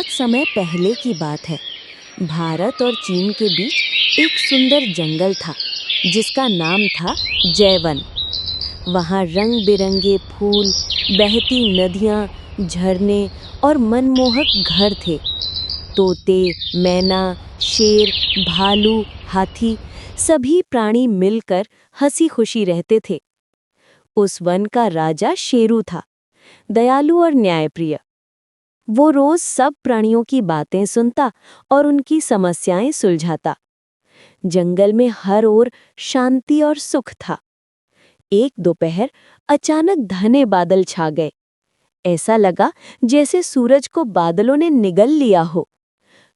बहुत समय पहले की बात है। भारत और चीन के बीच एक सुंदर जंगल था जिसका नाम था जयवन। वहाँ रंग बिरंगे फूल, बहती नदियाँ, झरने और मनमोहक घर थे। तोते, मैना, शेर, भालू, हाथी, सभी प्राणी मिलकर हंसी खुशी रहते थे। उस वन का राजा शेरू था, दयालु और न्यायप्रिय। वो रोज सब प्राणियों की बातें सुनता और उनकी समस्याएं सुलझाता। जंगल में हर ओर शांति और सुख था। एक दोपहर अचानक घने बादल छा गए। ऐसा लगा जैसे सूरज को बादलों ने निगल लिया हो।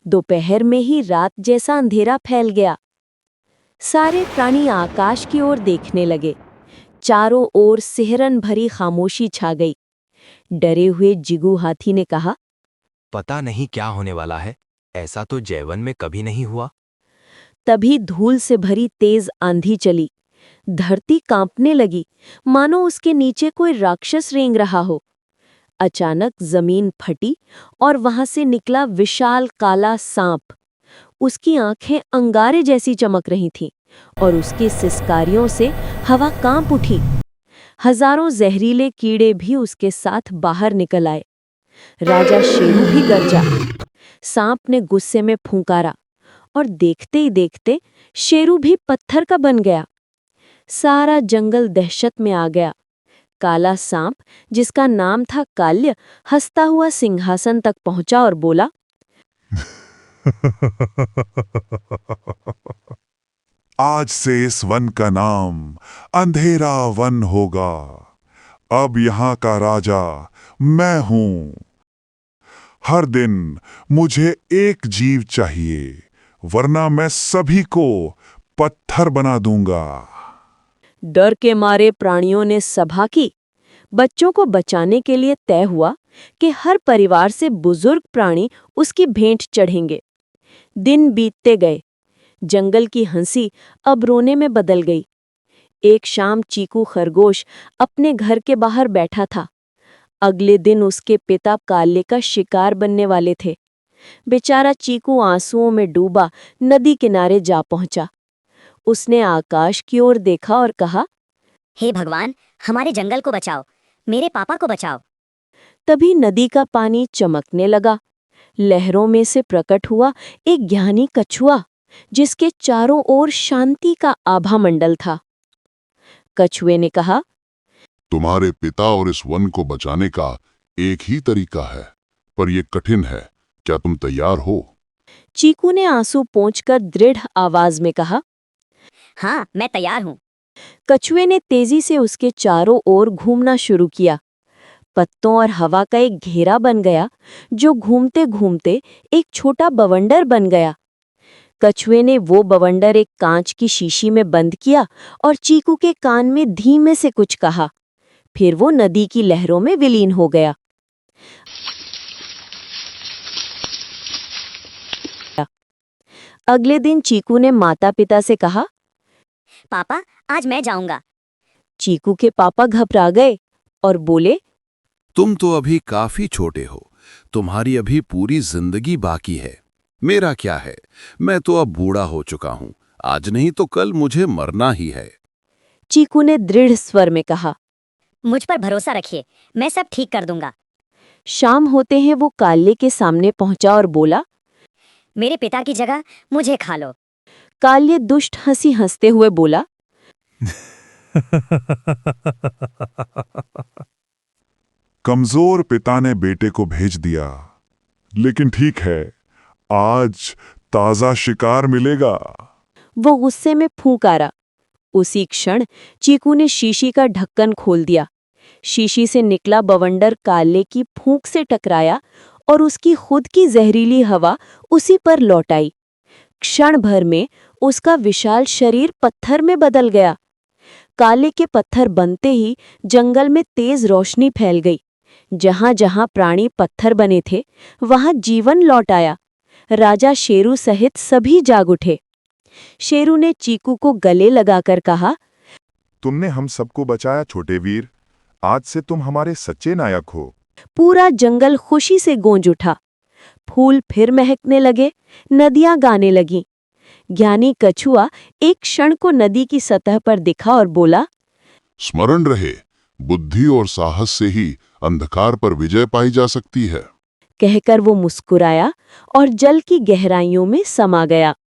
दोपहर में ही रात जैसा अंधेरा फैल गया। सारे प्राणी आकाश की ओर देखने लगे। चारों ओर सिहरन भरी खामोशी छा गई। डरे हुए जिगु हाथी ने कहा, पता नहीं क्या होने वाला है। ऐसा तो जयवन में कभी नहीं हुआ। तभी धूल से भरी तेज आंधी चली। धरती कांपने लगी, मानो उसके नीचे कोई राक्षस रेंग रहा हो। अचानक जमीन फटी और वहां से निकला विशाल काला सांप। उसकी आंखें अंगारे जैसी चमक रही थीं और उसके सिसकारियों से हवा कांप उठी। हजारों जहरीले कीड़े भी उसके साथ बाहर निकल आए। राजा शेरू भी गरजा। सांप ने गुस्से में फुंकारा और देखते ही देखते शेरू भी पत्थर का बन गया। सारा जंगल दहशत में आ गया। काला सांप, जिसका नाम था काल्य, हंसता हुआ सिंहासन तक पहुंचा और बोला, आज से इस वन का नाम अंधेरा वन होगा। अब यहाँ का राजा मैं हूँ। हर दिन मुझे एक जीव चाहिए, वरना मैं सभी को पत्थर बना दूंगा। डर के मारे प्राणियों ने सभा की। बच्चों को बचाने के लिए तय हुआ कि हर परिवार से बुजुर्ग प्राणी उसकी भेंट चढ़ेंगे। दिन बीतते गए। जंगल की हंसी अब रोने में बदल गई। एक शाम चीकू खरगोश अपने घर के बाहर बैठा था। अगले दिन उसके पिता काले का शिकार बनने वाले थे। बेचारा चीकू आंसुओं में डूबा नदी किनारे जा पहुंचा। उसने आकाश की ओर देखा और कहा, हे भगवान, हमारे जंगल को बचाओ, मेरे पापा को बचाओ। तभी नदी का पानी चमकने लगा। लहरों में से प्रकट हुआ एक ज्ञानी कछुआ, जिसके चारों ओर शांति का आभा मंडल था। कछुए ने कहा, तुम्हारे पिता और इस वन को बचाने का एक ही तरीका है, पर यह कठिन है। क्या तुम तैयार हो? चीकू ने आंसू पोंछकर दृढ़ आवाज में कहा। हाँ, मैं तैयार हूँ। कछुए ने तेजी से उसके चारों ओर घूमना शुरू किया। पत्तों और हवा का एक घेरा बन गया, जो घूमते घूमते एक छोटा बवंडर बन गया। कछुए ने वो बवंडर एक कांच की शीशी में बंद किया और चीकू के कान में धीमे से कुछ कहा। फिर वो नदी की लहरों में विलीन हो गया। अगले दिन चीकू ने माता पिता से कहा, पापा, आज मैं जाऊंगा। चीकू के पापा घबरा गए और बोले, तुम तो अभी काफी छोटे हो, तुम्हारी अभी पूरी जिंदगी बाकी है। मेरा क्या है, मैं तो अब बूढ़ा हो चुका हूँ। आज नहीं तो कल मुझे मरना ही है। चीकू ने दृढ़ स्वर में कहा। मुझ पर भरोसा रखिए, मैं सब ठीक कर दूंगा। शाम होते हैं वो काल्य के सामने पहुंचा और बोला, मेरे पिता की जगह मुझे खा लो। काल्य दुष्ट हंसी हंसते हुए बोला, कमजोर पिता ने बेटे को भेज दिया, लेकिन ठीक है, आज ताजा शिकार मिलेगा। वो गुस्से में फूंकारा। उसी क्षण चीकू ने शीशी का ढक्कन खोल दिया। शीशी से निकला बवंडर काले की फूंक से टकराया और उसकी खुद की जहरीली हवा उसी पर लौट आई। क्षण भर में उसका विशाल शरीर पत्थर में बदल गया। काले के पत्थर बनते ही जंगल में तेज रोशनी फैल गई। जहां जहां प्राणी पत्थर बने थे, वहां जीवन लौट आया। राजा शेरू सहित सभी जाग उठे। शेरू ने चीकू को गले लगाकर कहा, तुमने हम सबको बचाया छोटे वीर। आज से तुम हमारे सच्चे नायक हो। पूरा जंगल खुशी से गूंज उठा। फूल फिर महकने लगे, नदियां गाने लगीं। ज्ञानी कछुआ एक क्षण को नदी की सतह पर दिखा और बोला, स्मरण रहे, बुद्धि और साहस से ही अंधकार पर विजय पाई जा सकती है। कहकर वो मुस्कुराया और जल की गहराइयों में समा गया।